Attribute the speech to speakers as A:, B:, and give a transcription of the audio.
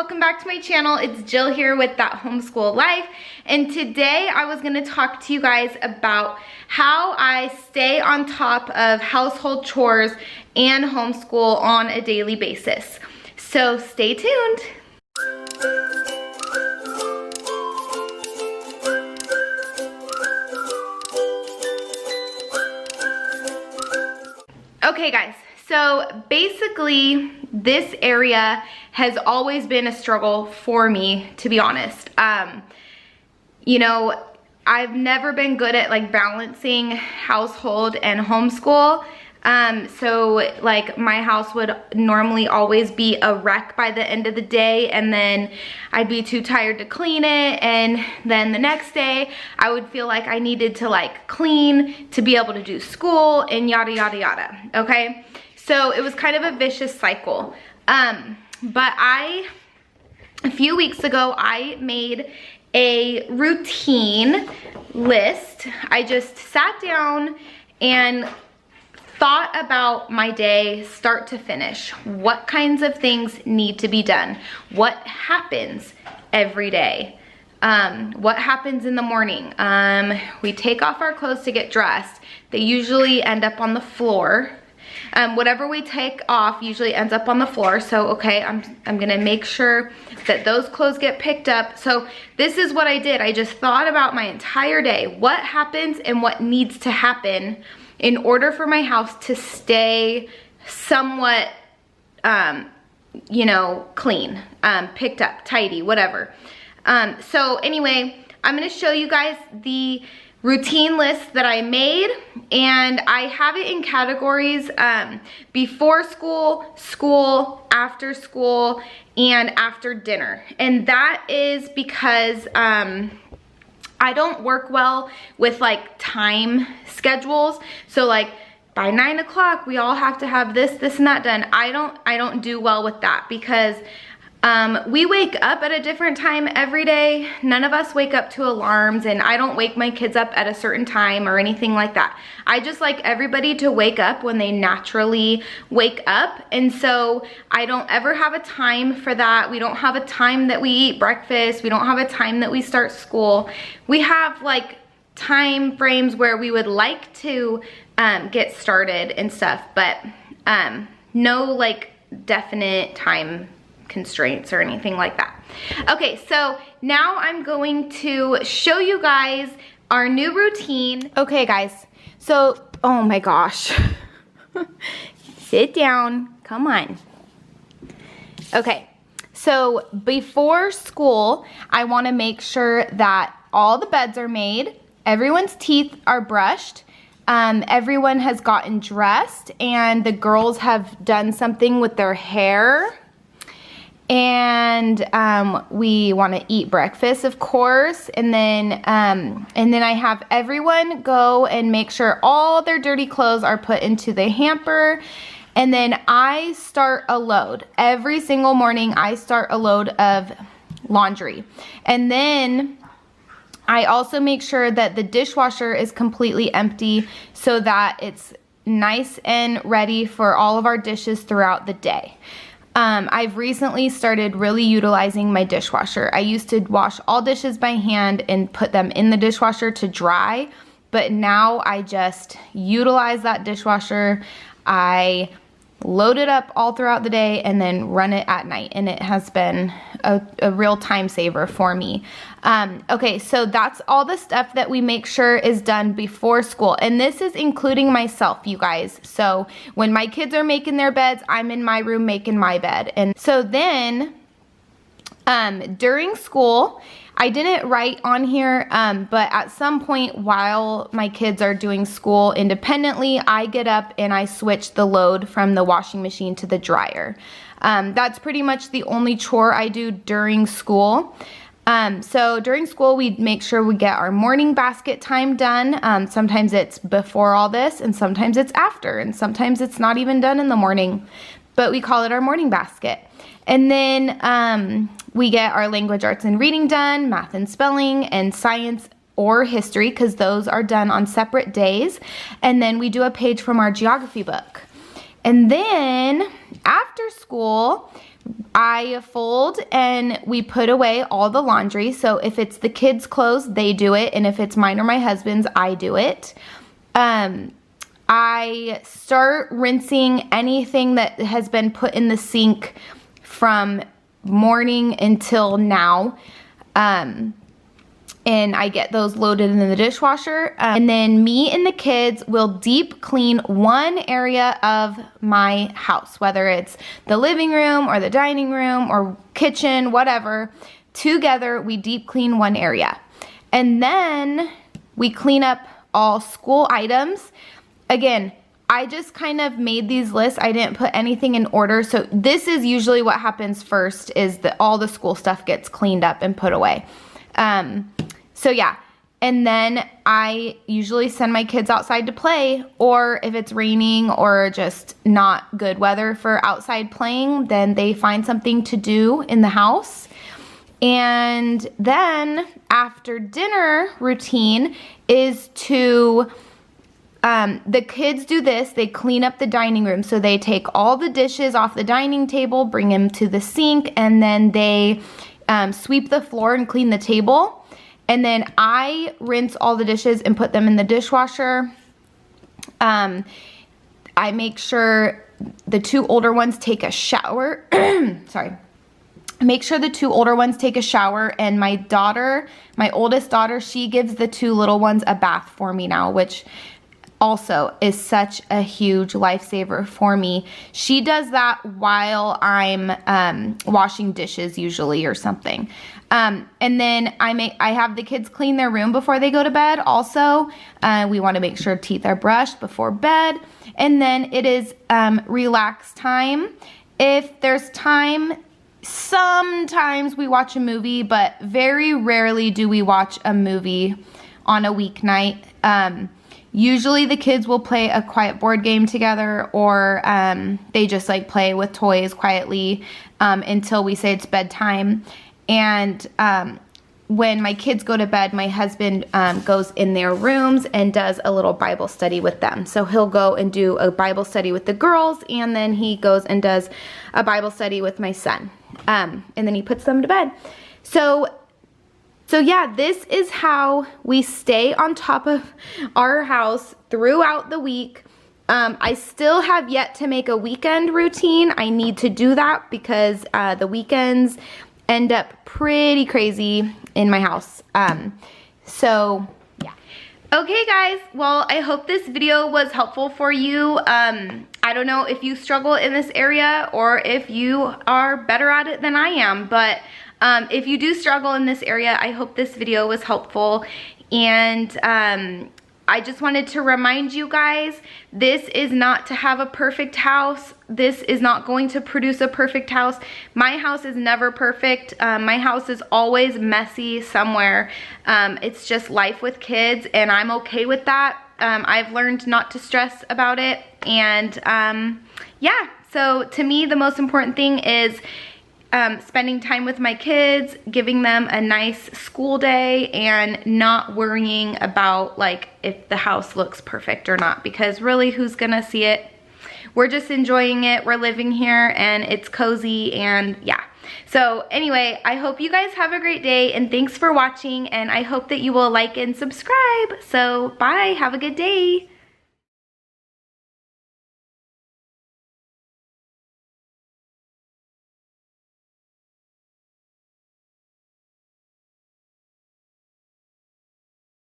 A: welcome back to my channel. It's Jill here with That Homeschool Life, and today I was going to talk to you guys about how I stay on top of household chores and homeschool on a daily basis. So stay tuned. Okay guys, so basically this area has always been a struggle for me, to be honest. You know, I've never been good at like balancing household and homeschool. So like my house would normally always be a wreck by the end of the day, and then I'd be too tired to clean it, and then the next day I would feel like I needed to like clean to be able to do school and yada yada yada, okay? So it was kind of a vicious cycle. But a few weeks ago, I made a routine list. I just sat down and thought about my day start to finish. What kinds of things need to be done? What happens every day? What happens in the morning? We take off our clothes to get dressed. They usually end up on the floor. Whatever we take off usually ends up on the floor. So, okay, I'm gonna make sure that those clothes get picked up. So this is what I did. I just thought about my entire day. What happens and what needs to happen in order for my house to stay somewhat, you know, clean, picked up, tidy, whatever. So anyway, I'm gonna show you guys the routine list that I made, and I have it in categories: before school, school, after school, and after dinner. And that is because I don't work well with like time schedules. So like by 9 o'clock we all have to have this, and that done. I don't do well with that because we wake up at a different time every day. None of us wake up to alarms, and I don't wake my kids up at a certain time or anything like that. I just like everybody to wake up when they naturally wake up, and so I don't ever have a time for that. We don't have a time that we eat breakfast. We don't have a time that we start school. We have like time frames where we would like to get started and stuff, but no like definite time constraints or anything like that. Okay, so now I'm going to show you guys our new routine. Okay guys, so, oh my gosh. Sit down, come on. Okay, so before school, I wanna make sure that all the beds are made, everyone's teeth are brushed, everyone has gotten dressed, and the girls have done something with their hair. And we want to eat breakfast, of course, and then I have everyone go and make sure all their dirty clothes are put into the hamper, and then I start a load. Every single morning I start a load of laundry, and then I also make sure that the dishwasher is completely empty so that it's nice and ready for all of our dishes throughout the day. I've recently started really utilizing my dishwasher. I used to wash all dishes by hand and put them in the dishwasher to dry, but now I just utilize that dishwasher. I load it up all throughout the day and then run it at night, and it has been a real time saver for me. Okay, so that's all the stuff that we make sure is done before school, and this is including myself, you guys. So when my kids are making their beds, I'm in my room making my bed. And so then during school, I didn't write on here, but at some point while my kids are doing school independently, I get up and I switch the load from the washing machine to the dryer. That's pretty much the only chore I do during school. So during school, we make sure we get our morning basket time done. Sometimes it's before all this, and sometimes it's after, and sometimes it's not even done in the morning, but we call it our morning basket. And then we get our language arts and reading done, math and spelling, and science or history, because those are done on separate days. And then we do a page from our geography book. And then After school, I fold and we put away all the laundry. So if it's the kids' clothes, they do it. And if it's mine or my husband's, I do it. I start rinsing anything that has been put in the sink from morning until now. And I get those loaded in the dishwasher. And then me and the kids will deep clean one area of my house, whether it's the living room or the dining room or kitchen, whatever. Together, we deep clean one area. And then we clean up all school items. Again, I just kind of made these lists. I didn't put anything in order. So this is usually what happens first, is that all the school stuff gets cleaned up and put away. So yeah, and then I usually send my kids outside to play, or if it's raining or just not good weather for outside playing, then they find something to do in the house. And then after dinner routine is to, the kids do this, they clean up the dining room. So they take all the dishes off the dining table, bring them to the sink, and then they sweep the floor and clean the table. And then I rinse all the dishes and put them in the dishwasher. I make sure the two older ones take a shower. Sorry. Make sure the two older ones take a shower, and my daughter, my oldest daughter, she gives the two little ones a bath for me now, which also is such a huge lifesaver for me. She does that while I'm washing dishes usually or something. And then I have the kids clean their room before they go to bed also. We want to make sure teeth are brushed before bed. And then it is relax time. If there's time, sometimes we watch a movie, but very rarely do we watch a movie on a weeknight. Usually the kids will play a quiet board game together, or they just like play with toys quietly until we say it's bedtime. And when my kids go to bed, my husband goes in their rooms and does a little Bible study with them. So he'll go and do a Bible study with the girls, and then he goes and does a Bible study with my son. And then he puts them to bed. So yeah, this is how we stay on top of our house throughout the week. I still have yet to make a weekend routine. I need to do that because the weekends end up pretty crazy in my house. So yeah. Okay guys, well, I hope this video was helpful for you. I don't know if you struggle in this area or if you are better at it than I am, but if you do struggle in this area, I hope this video was helpful. And I just wanted to remind you guys, this is not to have a perfect house. This is not going to produce a perfect house. My house is never perfect. My house is always messy somewhere. It's just life with kids, and I'm okay with that. I've learned not to stress about it. And yeah, so to me, the most important thing is spending time with my kids, giving them a nice school day, and not worrying about like if the house looks perfect or not, because really, who's gonna see it? We're just enjoying it. We're living here and it's cozy, and yeah. So anyway, I hope you guys have a great day, and thanks for watching, and I hope that you will like and subscribe. So bye, have a good day.